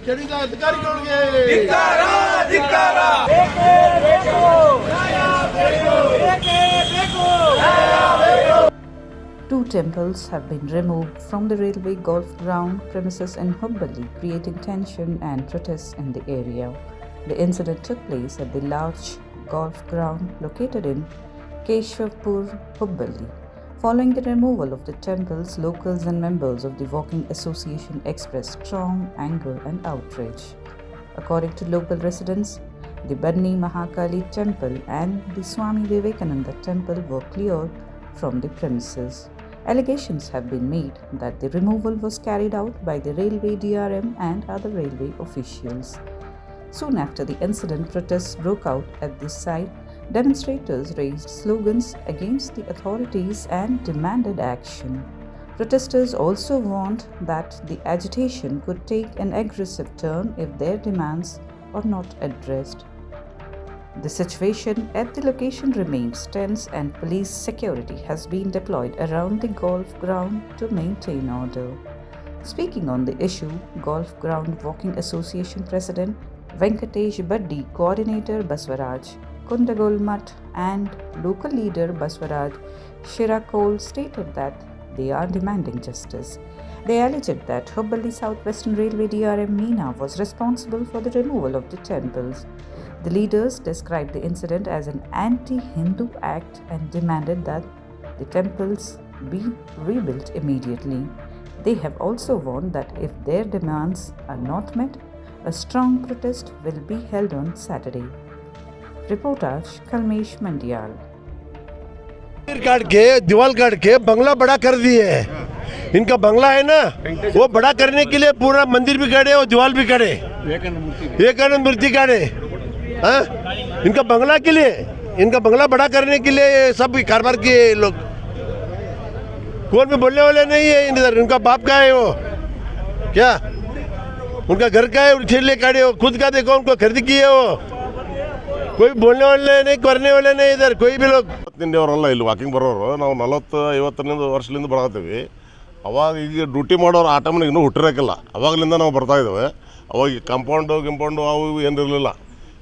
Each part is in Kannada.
ಕೆಡಿದ ಅಧಿಕಾರಿಗಳಿಗೆ ಧಿಕ್ಕಾರ ಧಿಕ್ಕಾರ Two temples have been removed from the railway golf ground premises in Hubballi, creating tension and protests in the area. The incident took place at the large golf ground located in Keshwapur, Hubballi. Following the removal of the temples, locals and members of the Walking Association expressed strong anger and outrage. According to local residents, the Banni Mahakali temple and the Swami Vivekananda temple were cleared from the premises. Allegations have been made that the removal was carried out by the railway DRM and other railway officials. Soon after the incident, protests broke out at this site. Demonstrators raised slogans against the authorities and demanded action. Protesters also warned that the agitation could take an aggressive turn if their demands are not addressed. The situation at the location remains tense and police security has been deployed around the golf ground to maintain order. Speaking on the issue, Golf Ground Walking Association President Venkatesh Baddi, Coordinator Baswaraj Kundagol Mutt and local leader Baswaraj Shirakol stated that they are demanding justice. They alleged that Hubballi South Western Railway DRM Meena was responsible for the removal of the temples. The leaders described the incident as an anti-Hindu act and demanded that the temples be rebuilt immediately. They have also warned that if their demands are not met, a strong protest will be held on Saturday. Reportage Kalmesh Mandiyal. काट के दीवार काट के बंगला बड़ा कर दिए है। इनका बंगला है ना, वो बड़ा करने के लिए पूरा मंदिर भी काटे और दीवार भी काटे, विवेकानंद मूर्ति काटे। इनका बंगला के लिए, इनका बंगला बड़ा करने के लिए सब कारोबार किए लोग। कौन भी बोलने वाले नहीं है इधर। उनका बाप का है वो, क्या उनका घर का है, उठे ले काटे हो, खुद का देखो उनको खरीद किए हो। कोई बोलने वाले नहीं, करने वाले नहीं इधर कोई भी लोग। ಅವರಲ್ಲ ಇಲ್ಲಿ ವಾಕಿಂಗ್ ಬರೋರು ನಾವು 40-50 ವರ್ಷದಿಂದ ಬರಕತ್ತೀವಿ. ಅವಾಗ ಈಗ ಡ್ಯೂಟಿ ಮಾಡೋರು ಆ ಟೈಮ್ನಾಗ ಇನ್ನೂ ಹುಟ್ಟಿರೋಕ್ಕಿಲ್ಲ. ಅವಾಗಲಿಂದ ನಾವು ಬರ್ತಾಯಿದ್ದೇವೆ. ಅವಾಗ ಕಾಂಪೌಂಡು ಅವು ಏನಿರಲಿಲ್ಲ.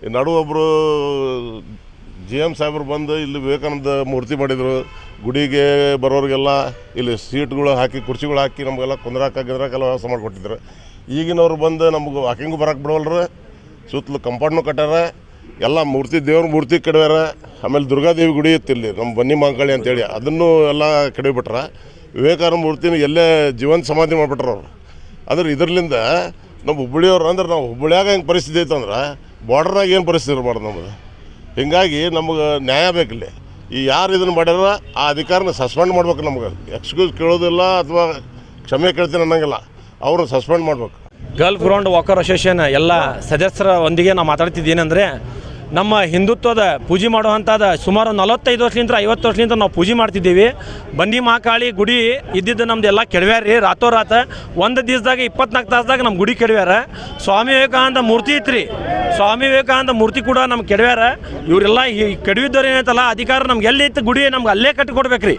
ಈ ನಡು ಒಬ್ಬರು GM ಸಾಹೇಬರು ಬಂದು ಇಲ್ಲಿ ವಿವೇಕಾನಂದ ಮೂರ್ತಿ ಮಾಡಿದರು. ಗುಡಿಗೆ ಬರೋರಿಗೆಲ್ಲ ಇಲ್ಲಿ ಸೀಟ್ಗಳು ಹಾಕಿ ಕುರ್ಚಿಗಳು ಹಾಕಿ ನಮಗೆಲ್ಲ ಕುಂದ್ರಾಕೆಲ್ಲ ವ್ಯವಸ್ಥೆ ಮಾಡಿಕೊಟ್ಟಿದ್ರು. ಈಗಿನವ್ರು ಬಂದು ನಮ್ಗೆ ವಾಕಿಂಗು ಬರೋಕ್ಕೆ ಬಿಡವಲ್ರು. ಸುತ್ತಲೂ ಕಂಪೌಂಡ್ನು ಕಟ್ಟಾರ, ಎಲ್ಲ ಮೂರ್ತಿ ದೇವ್ರ ಮೂರ್ತಿ ಕೆಡವ್ಯಾರ. ಆಮೇಲೆ ದುರ್ಗಾದೇವಿ ಗುಡಿ ಇತ್ತಿಲ್ಲಿ ನಮ್ಮ ಬನ್ನಿ ಮಹಾಕಾಳಿ ಅಂತೇಳಿ ಅದನ್ನು ಎಲ್ಲ ಕೆಡವಿಬಿಟ್ರ. ವಿವೇಕಾನಂದ ಮೂರ್ತಿನ ಎಲ್ಲೇ ಜೀವಂತ ಸಮಾಧಿ ಮಾಡಿಬಿಟ್ರ ಅವ್ರು. ಆದ್ರೆ ಇದರಿಂದ ನಮ್ಮ ಹುಬ್ಬಳ್ಳಿಯವ್ರು ಅಂದ್ರೆ ನಾವು ಹುಬ್ಬಳ್ಳಿಯಾಗ ಹೆಂಗೆ ಪರಿಸ್ಥಿತಿ ಐತಂದ್ರೆ ಬಾರ್ಡ್ರಾಗ ಏನು ಪರಿಸ್ಥಿತಿ ಇರಬಾರ್ದು ನಮಗೆ. ಹೀಗಾಗಿ ನಮಗೆ ನ್ಯಾಯ ಬೇಕಿಲ್ಲ. ಈ ಯಾರು ಇದನ್ನು ಮಾಡ್ಯಾರ ಆ ಅಧಿಕಾರನ ಸಸ್ಪೆಂಡ್ ಮಾಡ್ಬೇಕು. ನಮ್ಗೆ ಎಕ್ಸ್ಕ್ಯೂಸ್ ಕೇಳೋದಿಲ್ಲ ಅಥವಾ ಕ್ಷಮೆ ಕೇಳ್ತೀನಿ ಅನ್ನೋಂಗಿಲ್ಲ, ಅವ್ರನ್ನ ಸಸ್ಪೆಂಡ್ ಮಾಡ್ಬೇಕು. ಗಲ್ಫ್ ಗ್ರೌಂಡ್ ವಾಕರ್ ಅಸೋಸಿಯೇಷನ್ ಎಲ್ಲ ಸದಸ್ಯರ ಒಂದಿಗೆ ನಾವು ಮಾತಾಡ್ತಿದ್ದೇನೆಂದರೆ, ನಮ್ಮ ಹಿಂದುತ್ವದ ಪೂಜೆ ಮಾಡುವಂಥದ್ದು ಸುಮಾರು 45 ವರ್ಷದಿಂದ 50 ವರ್ಷದಿಂದ ನಾವು ಪೂಜೆ ಮಾಡ್ತಿದ್ದೀವಿ. ಬನ್ನಿ ಮಹಾಕಾಳಿ ಗುಡಿ ಇದ್ದಿದ್ದು ನಮ್ದು ಎಲ್ಲ ಕೆಡವ್ಯಾರ ರೀ. ರಾತೋರಾತ ಒಂದು ದಿವಸದಾಗ 24 ತಾಸ್ದಾಗ ನಮ್ಮ ಗುಡಿ ಕೆಡವ್ಯಾರ. ಸ್ವಾಮಿ ವಿವೇಕಾನಂದ ಮೂರ್ತಿ ಇತ್ತು, ಸ್ವಾಮಿ ವಿವೇಕಾನಂದ ಮೂರ್ತಿ ಕೂಡ ನಮ್ಗೆ ಕೆಡವ್ಯಾರ. ಇವರೆಲ್ಲ ಈ ಕೆಡವಿದ್ದವ್ರು ಏನೈತಲ್ಲ ಅಧಿಕಾರ ನಮ್ಗೆ ಎಲ್ಲಿ ಇತ್ತು ಗುಡಿ ನಮ್ಗೆ ಅಲ್ಲೇ ಕಟ್ಟಿಕೊಡ್ಬೇಕು ರೀ.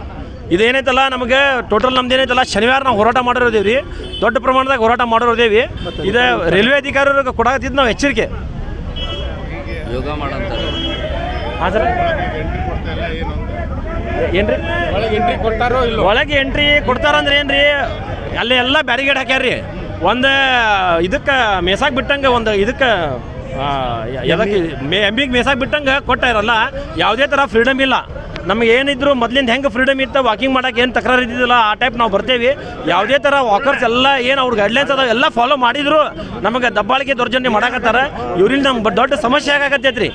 ಇದೇನೈತಲ್ಲ ನಮಗೆ ಟೋಟಲ್ ನಮ್ದು ಏನೈತಲ್ಲ ಶನಿವಾರ ನಾವು ಹೋರಾಟ ಮಾಡಿರೋದೇವು ರೀ. ದೊಡ್ಡ ಪ್ರಮಾಣದಾಗ ಹೋರಾಟ ಮಾಡಿರೋದೇವಿ. ಇದು ರೈಲ್ವೆ ಅಧಿಕಾರಿಗಳಿಗೆ ಕೊಡಾಕತ್ತಿದ್ದು ನಾವು ಎಚ್ಚರಿಕೆ ಯೋಗ ಮಾಡಂತಾರೆ. ಹಾಂ ಸರ್, ಏನು ರೀ ಒಳಗೆ ಎಂಟ್ರಿ ಕೊಡ್ತಾರಂದ್ರೆ ಏನು ರೀ, ಅಲ್ಲಿ ಎಲ್ಲ ಬ್ಯಾರಿಗೇಡ್ ಹಾಕ್ಯಾರ್ರಿ. ಒಂದು ಇದಕ್ಕೆ ಮೇಸಾಗಿ ಬಿಟ್ಟಂಗೆ ಒಂದು ಇದಕ್ಕೆ ಎದಕ್ಕೆ ಎಂಬಿಗೆ ಮೇಸಾಗಿ ಬಿಟ್ಟಂಗೆ ಕೊಟ್ಟಾರಲ್ಲ. ಯಾವುದೇ ಥರ ಫ್ರೀಡಮ್ ಇಲ್ಲ ನಮಗೆ. ಏನಿದ್ರು ಮೊದಲಿಂದ ಹೆಂಗೆ ಫ್ರೀಡಮ್ ಇತ್ತು ವಾಕಿಂಗ್ ಮಾಡೋಕೆ ಏನು ತಕರಾರು ಇದ್ದಿದ್ದಿಲ್ಲ ಆ ಟೈಪ್ ನಾವು ಬರ್ತೇವೆ. ಯಾವುದೇ ಥರ ವಾಕರ್ಸ್ ಎಲ್ಲ ಏನು ಅವ್ರ ಗೈಡ್ಲೈನ್ಸ್ ಅದಾವೆ ಎಲ್ಲ ಫಾಲೋ ಮಾಡಿದ್ರು ನಮಗೆ ದಬ್ಬಾಳಿಕೆ ದೌರ್ಜನ್ಯ ಮಾಡಕತ್ತಾರ. ಇವರಿಂದ ನಮ್ಗೆ ದೊಡ್ಡ ಸಮಸ್ಯೆ ಆಗಕತ್ತೈತೆ ರೀ.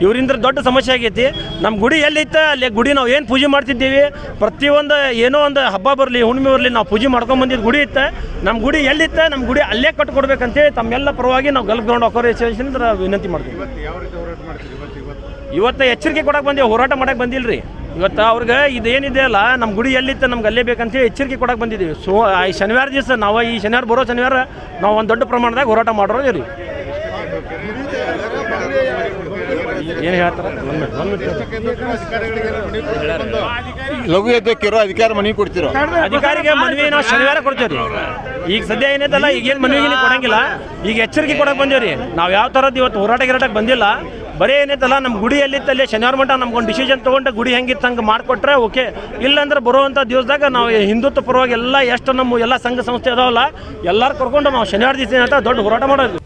ಇವರಿಂದ ದೊಡ್ಡ ಸಮಸ್ಯೆ ಆಗೈತಿ. ನಮ್ಮ ಗುಡಿ ಎಲ್ಲಿತ್ತು ಅಲ್ಲಿ ಗುಡಿ ನಾವು ಏನು ಪೂಜೆ ಮಾಡ್ತಿದ್ದೀವಿ, ಪ್ರತಿಯೊಂದು ಏನೋ ಒಂದು ಹಬ್ಬ ಬರಲಿ ಹುಣ್ಣಿಮೆ ಬರಲಿ ನಾವು ಪೂಜೆ ಮಾಡ್ಕೊಂಬಂದಿದ್ದು ಗುಡಿ ಇತ್ತು. ನಮ್ಮ ಗುಡಿ ಎಲ್ಲಿತ್ತು ನಮ್ಮ ಗುಡಿ ಅಲ್ಲೇ ಕಟ್ಕೊಡ್ಬೇಕಂತೇಳಿ ತಮ್ಮೆಲ್ಲ ಪರವಾಗಿ ನಾವು ಗಲ್ಫ್ ಗ್ರೌಂಡ್ ವಾಕರ್ ಅಸೋಸಿಯೇಷನ್ ವಿನಂತಿ ಮಾಡ್ತೀವಿ. ಇವತ್ತು ಎಚ್ಚರಿಕೆ ಕೊಡಕ್ಕೆ ಬಂದೀವಿ, ಹೋರಾಟ ಮಾಡಕ್ಕೆ ಬಂದಿಲ್ಲ ರೀ. ಇವತ್ತು ಅವ್ರಿಗೆ ಇದೇನಿದೆ ಅಲ್ಲ ನಮ್ಮ ಗುಡಿ ಎಲ್ಲಿತ್ತು ನಮ್ಗೆ ಅಲ್ಲೇ ಬೇಕಂತೇಳಿ ಎಚ್ಚರಿಕೆ ಕೊಡಕ್ಕೆ ಬಂದಿದ್ದೀವಿ. ಈ ಶನಿವಾರ ದಿವಸ ನಾವು ಈ ಶನಿವಾರ ಬರೋ ಶನಿವಾರ ನಾವು ಒಂದು ದೊಡ್ಡ ಪ್ರಮಾಣದಾಗ ಹೋರಾಟ ಮಾಡೋದು ರೀ. ಏನು ಹೇಳ್ತಾರೆ ಲಘು ಎದ್ದಕ್ಕಿರೋ ಅಧಿಕಾರ ಮನೆಗೆ ಕೊಡ್ತಿರೋ ಅಧಿಕಾರಿಗೆ ಮನವಿ ನಾವು ಶನಿವಾರ ಕೊಡ್ತೇವೆ ರೀ. ಈಗ ಸದ್ಯ ಏನೈತಲ್ಲ ಈಗೇನು ಮನವಿಗೆ ಕೊಡಂಗಿಲ್ಲ, ಈಗ ಎಚ್ಚರಿಕೆ ಕೊಡಕ್ಕೆ ಬಂದೇವ್ರಿ. ನಾವು ಯಾವ ಥರದ್ದು ಇವತ್ತು ಹೋರಾಟಕ್ಕೆ ಬಂದಿಲ್ಲ. ಬರೀ ಏನೈತಲ್ಲ ನಮ್ಮ ಗುಡಿ ಎಲ್ಲಿತ್ತಲ್ಲಿ ಶನಿವಾರ ಮಟ್ಟ ನಮ್ಗೊಂದು ಡಿಸಿಷನ್ ತೊಗೊಂಡು ಗುಡಿ ಹೆಂಗಿತ್ತು ಹಂಗೆ ಮಾಡಿಕೊಟ್ರೆ ಓಕೆ. ಇಲ್ಲಾಂದ್ರೆ ಬರುವಂಥ ದಿವಸದಾಗ ನಾವು ಹಿಂದುತ್ವ ಪರವಾಗಿ ಎಲ್ಲ ಎಷ್ಟು ನಮ್ಮ ಎಲ್ಲ ಸಂಘ ಸಂಸ್ಥೆ ಅದಾವಲ್ಲ ಎಲ್ಲರೂ ಕರ್ಕೊಂಡು ನಾವು ಶನಿವಾರ ದಿವಸ ಏನಂತ ದೊಡ್ಡ ಹೋರಾಟ ಮಾಡೋದು.